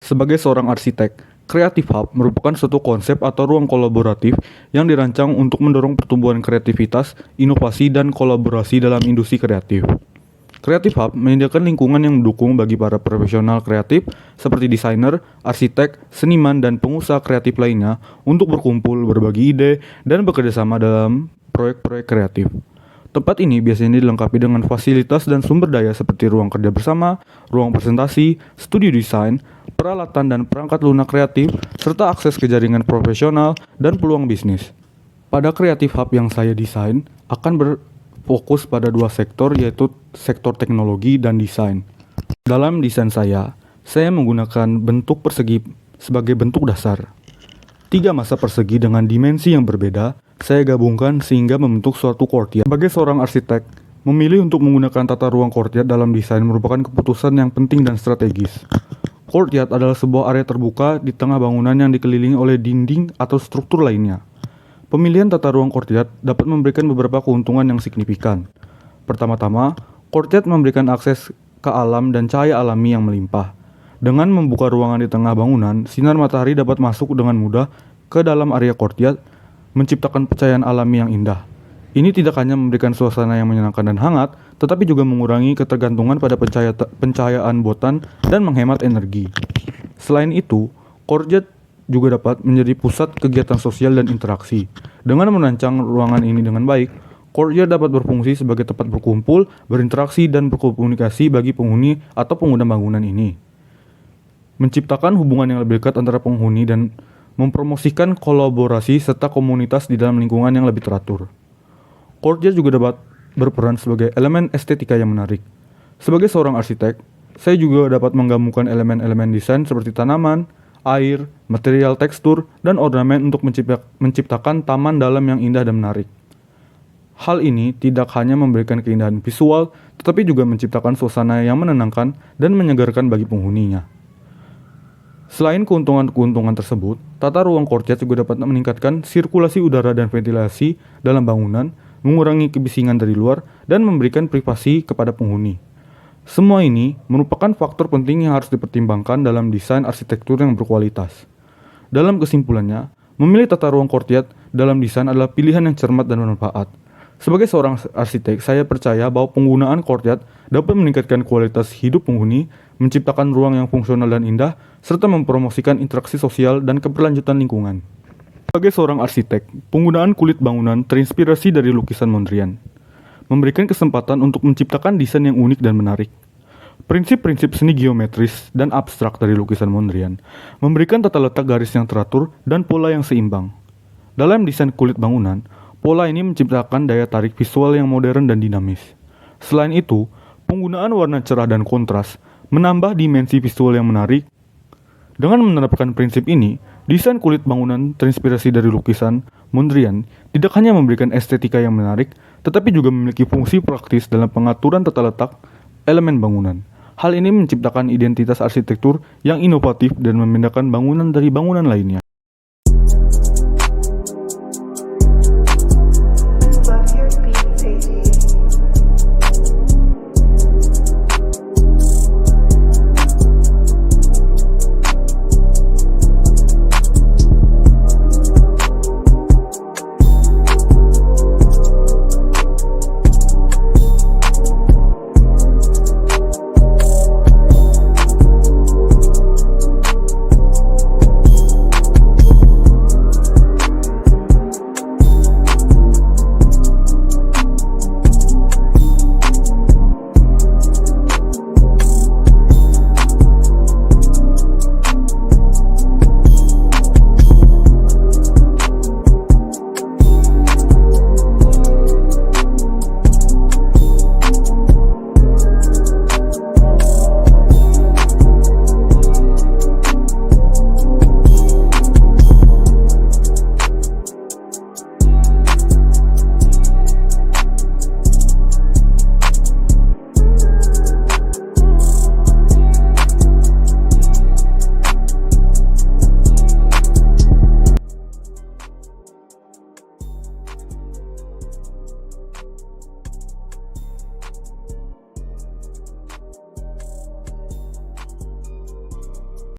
Sebagai seorang arsitek, Creative Hub merupakan suatu konsep atau ruang kolaboratif yang dirancang untuk mendorong pertumbuhan kreativitas, inovasi, dan kolaborasi dalam industri kreatif. Creative Hub menyediakan lingkungan yang mendukung bagi para profesional kreatif seperti desainer, arsitek, seniman, dan pengusaha kreatif lainnya untuk berkumpul, berbagi ide, dan bekerjasama dalam proyek-proyek kreatif. Tempat ini biasanya dilengkapi dengan fasilitas dan sumber daya seperti ruang kerja bersama, ruang presentasi, studio desain, peralatan dan perangkat lunak kreatif, serta akses ke jaringan profesional dan peluang bisnis. Pada Creative Hub yang saya desain akan berfokus pada dua sektor, yaitu sektor teknologi dan desain. Dalam desain saya menggunakan bentuk persegi sebagai bentuk dasar. 3 masa persegi dengan dimensi yang berbeda saya gabungkan sehingga membentuk suatu courtyard. Sebagai seorang arsitek, memilih untuk menggunakan tata ruang courtyard dalam desain merupakan keputusan yang penting dan strategis. Courtyard adalah sebuah area terbuka di tengah bangunan yang dikelilingi oleh dinding atau struktur lainnya. Pemilihan tata ruang courtyard dapat memberikan beberapa keuntungan yang signifikan. Pertama-tama, courtyard memberikan akses ke alam dan cahaya alami yang melimpah. Dengan membuka ruangan di tengah bangunan, sinar matahari dapat masuk dengan mudah ke dalam area courtyard, menciptakan pencahayaan alami yang indah. Ini tidak hanya memberikan suasana yang menyenangkan dan hangat, tetapi juga mengurangi ketergantungan pada pencahayaan buatan dan menghemat energi. Selain itu, courtyard juga dapat menjadi pusat kegiatan sosial dan interaksi. Dengan merancang ruangan ini dengan baik, courtyard dapat berfungsi sebagai tempat berkumpul, berinteraksi, dan berkomunikasi bagi penghuni atau pengguna bangunan ini. Menciptakan hubungan yang lebih dekat antara penghuni dan mempromosikan kolaborasi serta komunitas di dalam lingkungan yang lebih teratur. Courtyard juga dapat berperan sebagai elemen estetika yang menarik. Sebagai seorang arsitek, saya juga dapat menggabungkan elemen-elemen desain seperti tanaman, air, material tekstur, dan ornamen untuk menciptakan taman dalam yang indah dan menarik. Hal ini tidak hanya memberikan keindahan visual, tetapi juga menciptakan suasana yang menenangkan dan menyegarkan bagi penghuninya. Selain keuntungan-keuntungan tersebut, tata ruang courtyard juga dapat meningkatkan sirkulasi udara dan ventilasi dalam bangunan, mengurangi kebisingan dari luar, dan memberikan privasi kepada penghuni. Semua ini merupakan faktor penting yang harus dipertimbangkan dalam desain arsitektur yang berkualitas. Dalam kesimpulannya, memilih tata ruang courtyard dalam desain adalah pilihan yang cermat dan bermanfaat. Sebagai seorang arsitek, saya percaya bahwa penggunaan courtyard dapat meningkatkan kualitas hidup penghuni, menciptakan ruang yang fungsional dan indah, serta mempromosikan interaksi sosial dan keberlanjutan lingkungan. Sebagai seorang arsitek, penggunaan kulit bangunan terinspirasi dari lukisan Mondrian, memberikan kesempatan untuk menciptakan desain yang unik dan menarik. Prinsip-prinsip seni geometris dan abstrak dari lukisan Mondrian memberikan tata letak garis yang teratur dan pola yang seimbang. Dalam desain kulit bangunan, pola ini menciptakan daya tarik visual yang modern dan dinamis. Selain itu, penggunaan warna cerah dan kontras menambah dimensi visual yang menarik. Dengan menerapkan prinsip ini, desain kulit bangunan terinspirasi dari lukisan Mondrian tidak hanya memberikan estetika yang menarik, tetapi juga memiliki fungsi praktis dalam pengaturan tata letak elemen bangunan. Hal ini menciptakan identitas arsitektur yang inovatif dan membedakan bangunan dari bangunan lainnya.